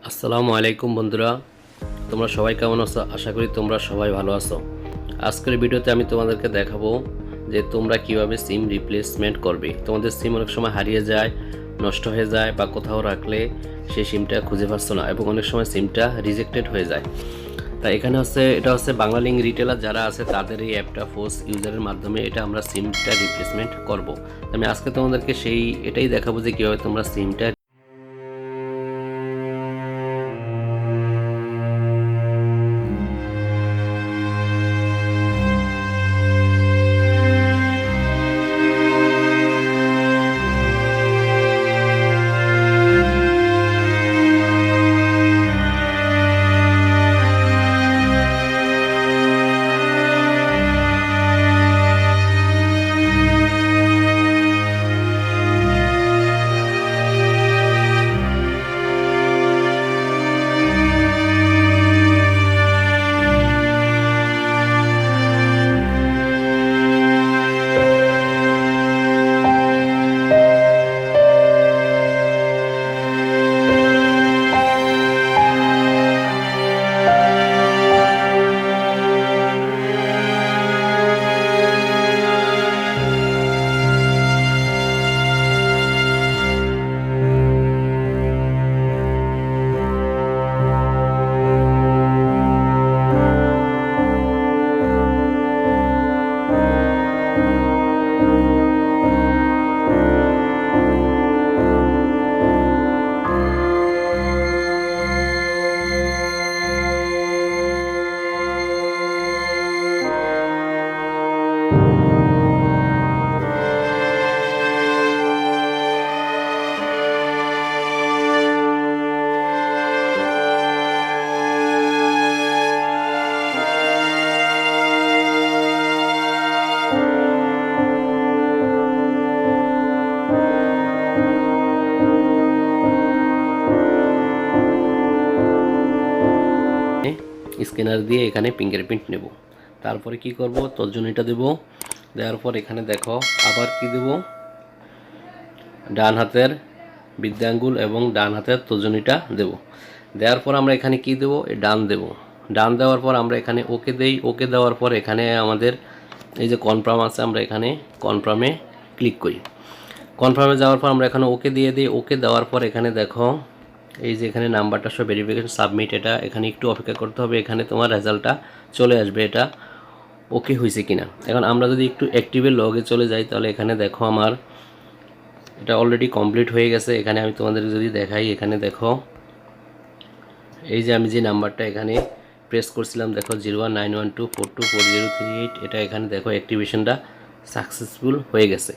আসসালামু আলাইকুম বন্ধুরা, তোমরা সবাই কেমন আছো? আশা করি তোমরা সবাই ভালো আছো। আজকের ভিডিওতে আমি তোমাদেরকে দেখাবো যে তোমরা কিভাবে সিম রিপ্লেসমেন্ট করবে। তোমাদের সিম অনেক সময় হারিয়ে যায়, নষ্ট হয়ে যায় বা কোথাও রাখলে সেই সিমটা খুঁজে পাচ্ছ না এবং অনেক সময় সিমটা রিজেক্টেড হয়ে যায়। তা এখানে এটা হচ্ছে বাংলালিংক রিটেলার যারা আছে তাদের এই অ্যাপটা ফোর্স ইউজারের মাধ্যমে এটা আমরা সিমটা রিপ্লেসমেন্ট করব। আমি আজকে তোমাদেরকে এটাই দেখাবো যে কীভাবে তোমরা সিমটা স্ক্যানার দিয়ে এখানে ফিঙ্গারপ্রিন্ট নেব। তারপরে কি করব, তর্জনীটা দেব। দেওয়ার পর এখানে দেখো আবার কি দেব, ডান হাতের বৃদ্ধাঙ্গুল এবং ডান হাতের তর্জনীটা দেব। দেওয়ার পর আমরা এখানে কি দেব, ডান দেব। ডান দেওয়ার পর আমরা এখানে ওকে দেই। ওকে দেওয়ার পর এখানে আমাদের এই যে কনফার্ম আছে, আমরা এখানে কনফার্মে ক্লিক করি। কনফার্মে যাওয়ার পর আমরা এখানে ওকে দিয়ে দিই। ওকে দেওয়ার পর এখানে দেখো এই যে এখানে নাম্বারটা সব ভেরিফিকেশন সাবমিট, এটা এখানে একটু অপেক্ষা করতে হবে। এখানে তোমার রেজাল্টটা চলে আসবে, এটা ওকে হয়েছে কিনা। এখন আমরা যদি একটু অ্যাক্টিভের লগে চলে যাই তাহলে এখানে দেখো আমার এটা অলরেডি কমপ্লিট হয়ে গেছে। এখানে আমি তোমাদের যদি দেখাই, এখানে দেখো এই যে আমি যে নাম্বারটা এখানে প্রেস করছিলাম, দেখো 019124244038, এটা এখানে দেখো অ্যাক্টিভেশনটা সাকসেসফুল হয়ে গেছে।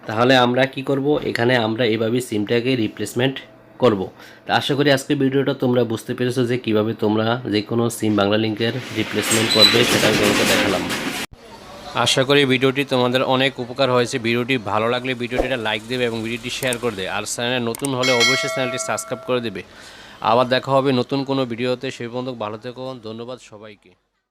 তাহলে আমরা কি করব, এখানে আমরা এভাবে সিমটাকে রিপ্লেসমেন্ট করব। তা আশা করি আজকে ভিডিওটা তোমরা বুঝতে পেরেছো যে কিভাবে তোমরা যে কোনো সিম বাংলালিংকের রিপ্লেসমেন্ট করবে, সেটা আমি তোমাকে দেখালাম। আশা করি ভিডিওটি তোমাদের অনেক উপকার হয়েছে। ভিডিওটি ভালো লাগলে ভিডিওটিটা লাইক দেবে এবং ভিডিওটি শেয়ার করে দেবে। আর চ্যানেলে নতুন হলে অবশ্যই চ্যানেলটি সাবস্ক্রাইব করে দেবে। আবার দেখা হবে নতুন কোনো ভিডিওতে। সেই পর্যন্ত ভালো থেকো। ধন্যবাদ সবাইকে।